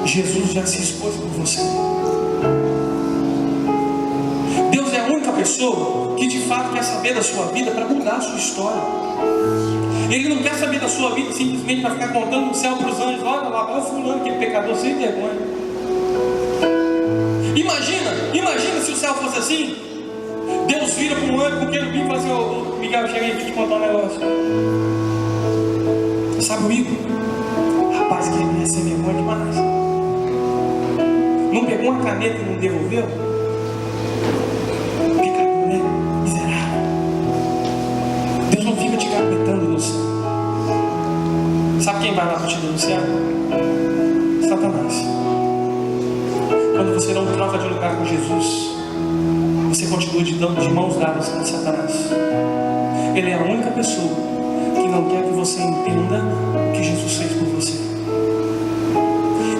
Jesus já se expôs por você. Deus é a única pessoa que de fato quer saber da sua vida para mudar a sua história. Ele não quer saber da sua vida simplesmente para ficar contando no céu para os anjos: olha lá, olha o fulano, aquele pecador sem vergonha. Imagina se o céu fosse assim. Deus vira para um anjo com o querubim e fala assim: ô Miguel, cheguei aqui te contar um negócio. Sabe o Igor? Rapaz, que ele ia ser vergonha demais. Não pegou uma caneta e não devolveu? Pecador, né? Miserável. Deus não fica te carpetando no céu. Sabe quem vai lá para te denunciar? Satanás. Quando você não troca de lugar com Jesus, você continua de mãos dadas com Satanás. Ele é a única pessoa que não quer que você entenda o que Jesus fez por você.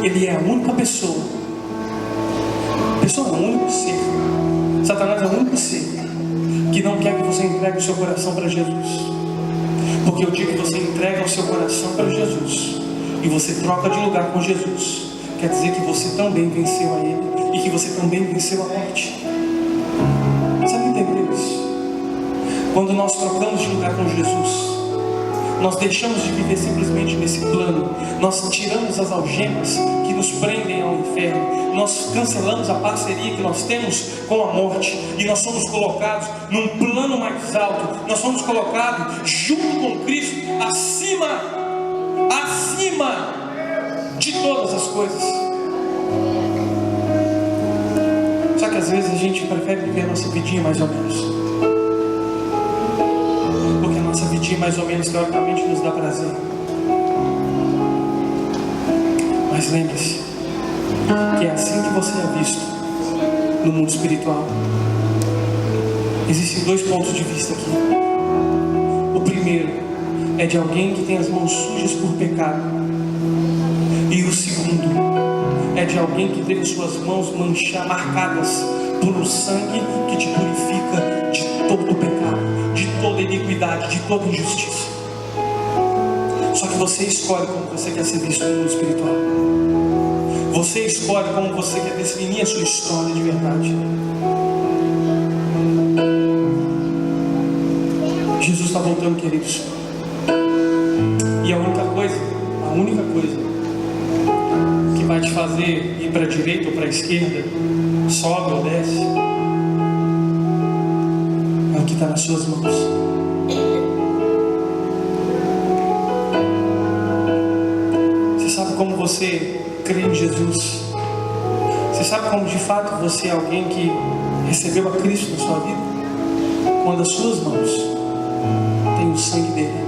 Ele é a única pessoa é o único ser. Satanás é o único ser que não quer que você entregue o seu coração para Jesus. Porque o dia que você entrega o seu coração para Jesus e você troca de lugar com Jesus, quer dizer que você também venceu a Ele e que você também venceu a morte. Você não entendeu isso? Quando nós trocamos de lugar com Jesus, nós deixamos de viver simplesmente nesse plano. Nós tiramos as algemas que nos prendem ao inferno. Nós cancelamos a parceria que nós temos com a morte. E nós somos colocados num plano mais alto. Nós somos colocados junto com Cristo, acima de todas as coisas. Só que às vezes a gente prefere viver a nossa vidinha mais ou menos. Nossa vidinha mais ou menos teoricamente nos dá prazer. Mas lembre-se que é assim que você é visto no mundo espiritual. Existem dois pontos de vista aqui. O primeiro é de alguém que tem as mãos sujas por pecado. E o segundo é de alguém que teve suas mãos marcadas por um sangue que te purifica de todo o pecado, de toda iniquidade, de toda injustiça. Só que você escolhe como você quer ser visto no mundo espiritual. Você escolhe como você quer definir a sua história de verdade. Jesus está voltando, queridos. E a única coisa que vai te fazer ir para a direita ou para a esquerda, sobe ou desce, é o que está nas suas mãos. Você sabe como você crê em Jesus? Você sabe como de fato você é alguém que recebeu a Cristo na sua vida? Quando as suas mãos têm o sangue dele.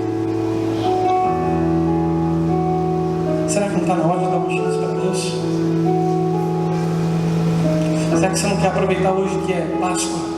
Será que não está na hora de dar uma chance para Deus? Será que você não quer aproveitar hoje que é Páscoa?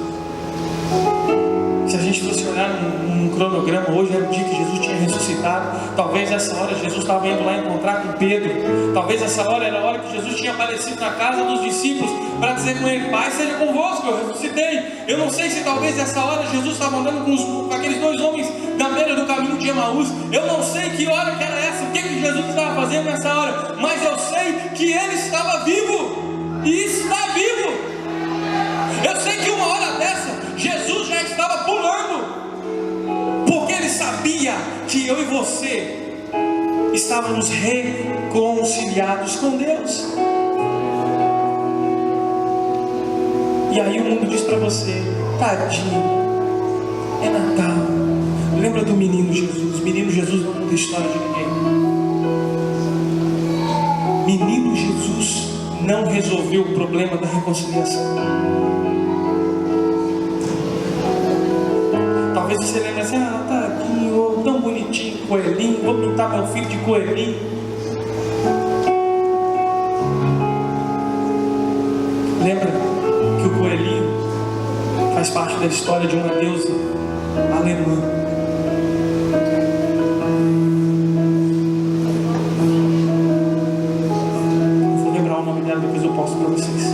Se a gente fosse olhar num cronograma, hoje era o dia que Jesus tinha ressuscitado. Talvez essa hora Jesus estava indo lá encontrar com Pedro. Talvez essa hora era a hora que Jesus tinha aparecido na casa dos discípulos para dizer com ele: Pai, seja convosco, eu ressuscitei. Eu não sei se talvez essa hora Jesus estava andando com aqueles dois homens na beira do caminho de Emaús. Eu não sei que hora que era essa, o que Jesus estava fazendo nessa hora, mas eu sei que ele estava vivo e está vivo. Eu sei que uma hora que eu e você estávamos reconciliados com Deus. E aí o mundo diz para você: tadinho, é Natal, lembra do menino Jesus. Menino Jesus não muda a história de ninguém. Menino Jesus não resolveu o problema da reconciliação. Talvez você lembre assim: ah, tadinho, tão bonitinho, coelhinho, vou pintar meu filho de coelhinho. Lembra que o coelhinho faz parte da história de uma deusa alemã. Vou lembrar o nome dela, depois eu posto para vocês.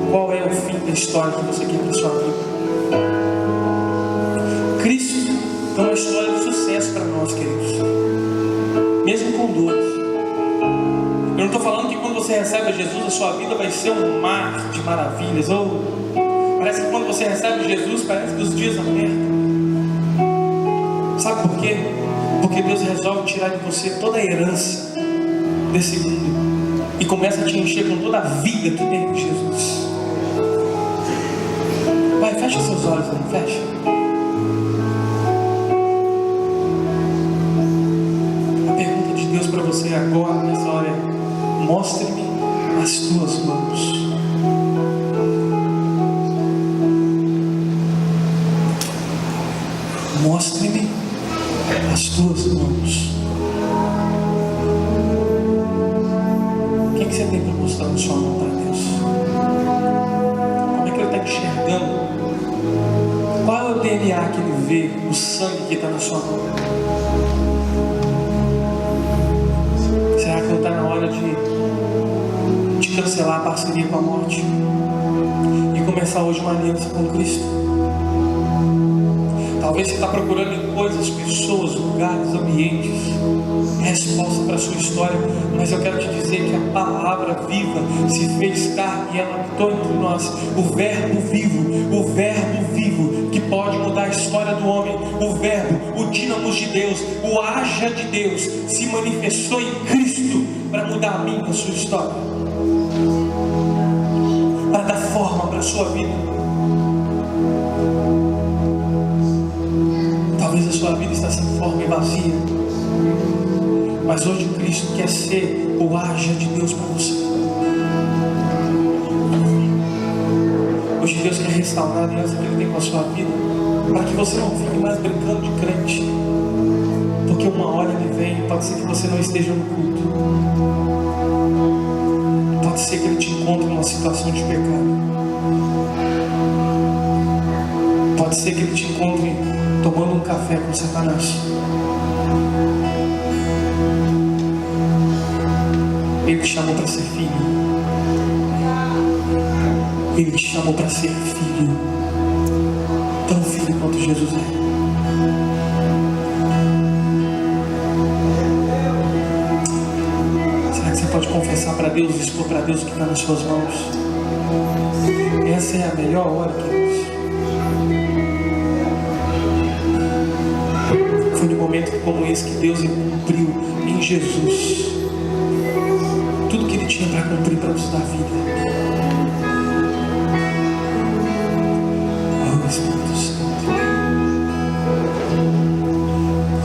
Qual é o fim da história que você quer para a sua vida? Cristo é uma história de sucesso para nós, queridos, mesmo com dores. Eu não estou falando que quando você recebe a Jesus, a sua vida vai ser um mar de maravilhas. Ou parece que quando você recebe Jesus, parece que os dias apertam. Sabe por quê? Porque Deus resolve tirar de você toda a herança desse mundo e começa a te encher com toda a vida que tem em Jesus. Vai, fecha seus olhos aí, fecha. A pergunta de Deus para você agora, nessa hora, é: mostre-me as tuas mãos. Mostre-me as tuas mãos. O que é que você tem para mostrar na sua mão para Deus? Como é que Ele está enxergando? Qual é o DNA que Ele vê, o sangue que está na sua mão? Será que não está na hora de cancelar a parceria com a morte e começar hoje uma aliança com Cristo? Talvez você está procurando em coisas, pessoas, lugares, ambientes, resposta para a sua história, mas eu quero te dizer que a palavra viva se fez carne e ela habitou entre nós. O verbo vivo que pode mudar a história do homem, o verbo, o dínamos de Deus, o haja de Deus se manifestou em Cristo para mudar a minha e a sua história, para dar forma para a sua vida. Talvez a sua vida está sem forma e vazia, mas hoje Cristo quer ser o haja de Deus para você. Hoje Deus quer restaurar a aliança que Ele tem com a sua vida, para que você não fique mais brincando de crente, porque uma hora Ele vem, pode ser que você não esteja no culto, pode ser que Ele te encontre numa situação de pecado, pode ser que Ele te encontre tomando um café com Satanás. Ele te chamou para ser filho. Ele te chamou para ser filho, tão filho quanto Jesus é. Será que você pode confessar para Deus, expor para Deus o que está nas suas mãos? Essa é a melhor hora, queridos. Foi no momento como esse que Deus cumpriu em Jesus tudo que Ele tinha para cumprir para nos dar vida. Oh Espírito Santo,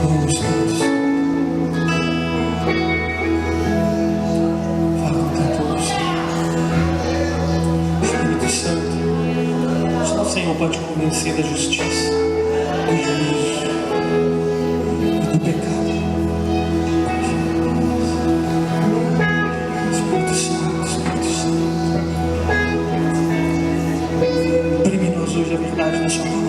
oh Espírito Santo, fala com todos. Espírito Santo, só o Senhor pode convencer da justiça, do juízo e do pecado. Espírito Santo, Espírito Santo, imprime-nos hoje a verdade da sua palavra.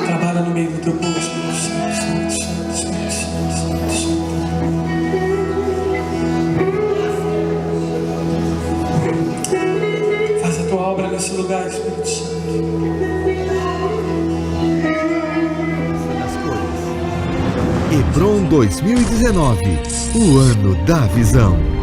Trabalha no meio do teu povo, Espírito Santo, Espírito Santo, Espírito Santo, Espírito Santo. Faz a tua obra nesse lugar, Espírito Santo. Hebron 2019, o ano da visão.